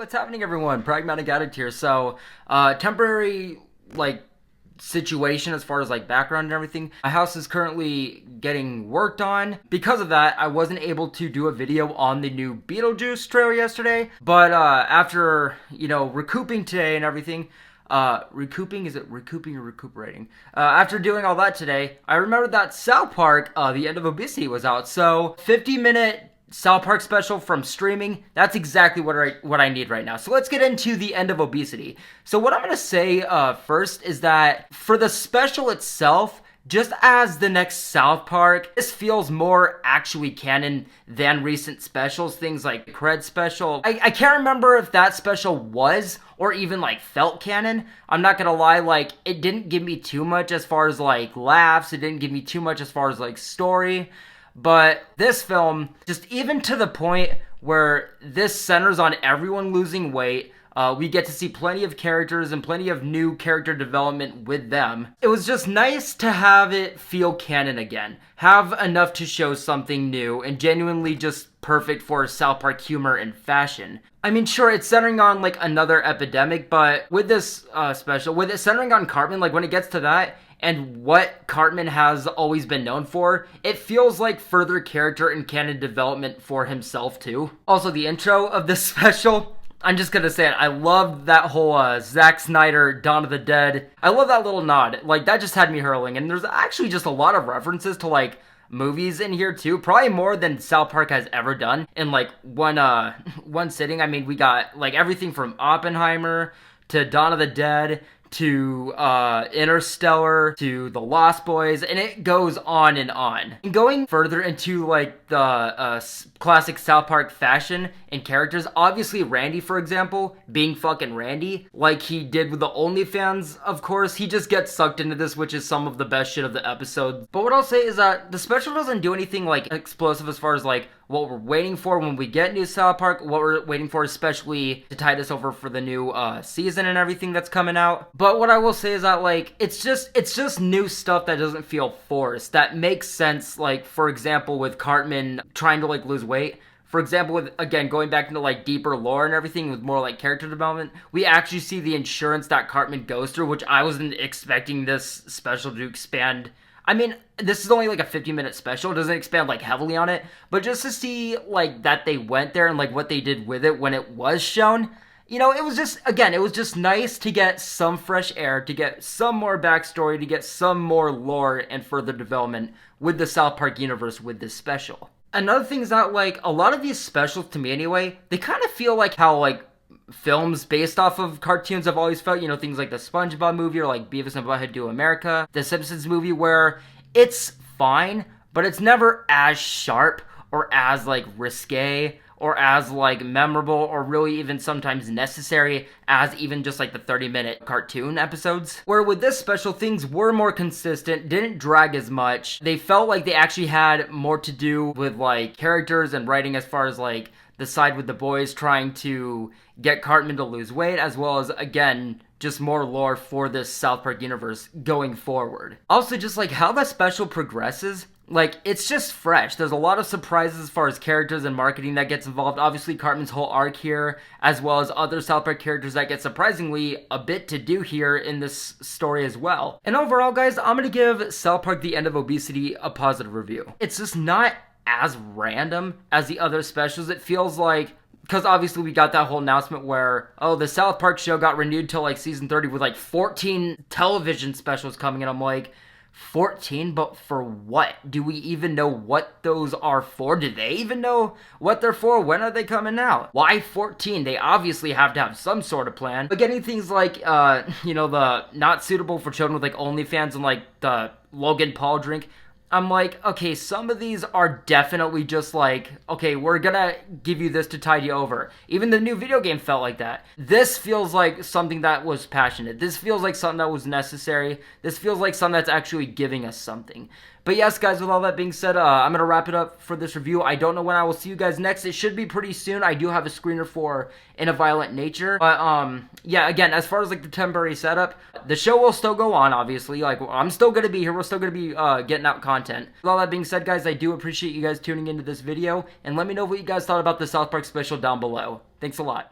What's happening, everyone? Pragmatic Addict here. So, temporary, situation as far as, background and everything. My house is currently getting worked on. Because of that, I wasn't able to do a video on the new Beetlejuice trailer yesterday. But, after, recouping today and everything, recouping? Is it recouping or recuperating? After doing all that today, I remembered that South Park, the end of Obesity was out. So, 50-minute South Park special from streaming, that's exactly what I need right now. So let's get into the end of Obesity. So what I'm going to say first is that for the special itself, just as the next South Park, this feels more actually canon than recent specials, things like Cred special. I can't remember if that special was or even felt canon. I'm not gonna lie, it didn't give me too much as far as laughs, it didn't give me too much as far as story. But this film, just even to the point where this centers on everyone losing weight, we get to see plenty of characters and plenty of new character development with them. It was just nice to have it feel canon again. Have enough to show something new and genuinely just perfect for South Park humor and fashion. I mean, sure, it's centering on another epidemic, but with this special, with it centering on Cartman, when it gets to that, and what Cartman has always been known for, it feels like further character and canon development for himself too. Also, the intro of this special, I'm just gonna say it, I loved that whole Zack Snyder, Dawn of the Dead. I love that little nod. That just had me hurling. And there's actually just a lot of references to movies in here too, probably more than South Park has ever done in one sitting. I mean, we got everything from Oppenheimer to Dawn of the Dead to Interstellar, to The Lost Boys, and it goes on and on. And going further into the classic South Park fashion and characters, obviously Randy, for example, being fucking Randy, like he did with the OnlyFans, of course, he just gets sucked into this, which is some of the best shit of the episode. But what I'll say is that the special doesn't do anything explosive as far as what we're waiting for when we get new South Park, what we're waiting for especially to tide us over for the new season and everything that's coming out. But what I will say is that it's just new stuff that doesn't feel forced, that makes sense, for example with Cartman trying to lose weight. For example, with, again, going back into deeper lore and everything with more character development, we actually see the insurance that Cartman goes through, which I wasn't expecting this special to expand. I mean, this is only a 50-minute special. It doesn't expand heavily on it, but just to see that they went there and what they did with it when it was shown, it was just, again, it was just nice to get some fresh air, to get some more backstory, to get some more lore and further development with the South Park universe with this special. Another thing is that a lot of these specials, to me anyway, they kind of feel how films based off of cartoons have always felt, things like the SpongeBob movie or Beavis and Butthead Do America, the Simpsons movie, where it's fine, but it's never as sharp or as risque or as memorable or really even sometimes necessary as even just the 30-minute cartoon episodes. Where with this special, things were more consistent, didn't drag as much. They felt like they actually had more to do with characters and writing as far as the side with the boys trying to get Cartman to lose weight, as well as, again, just more lore for this South Park universe going forward. Also, just how the special progresses, it's just fresh. There's a lot of surprises as far as characters and marketing that gets involved. Obviously, Cartman's whole arc here, as well as other South Park characters that get surprisingly a bit to do here in this story as well. And overall, guys, I'm gonna give South Park The End of Obesity a positive review. It's just not as random as the other specials. It feels because obviously we got that whole announcement where, oh, the South Park show got renewed till season 30 with 14 television specials coming in. I'm 14? But for what? Do we even know what those are for? Do they even know what they're for? When are they coming out? Why 14? They obviously have to have some sort of plan. But getting things the not suitable for children with OnlyFans and the Logan Paul drink, I'm okay, some of these are definitely just okay, we're gonna give you this to tide you over. Even the new video game felt like that. This feels like something that was passionate. This feels like something that was necessary. This feels like something that's actually giving us something. But yes, guys, with all that being said, I'm gonna wrap it up for this review. I don't know when I will see you guys next. It should be pretty soon. I do have a screener for In a Violent Nature. But, yeah, again, as far as the temporary setup, the show will still go on, obviously. I'm still gonna be here. We're still gonna be getting out content. With all that being said, guys, I do appreciate you guys tuning into this video. And let me know what you guys thought about the South Park special down below. Thanks a lot.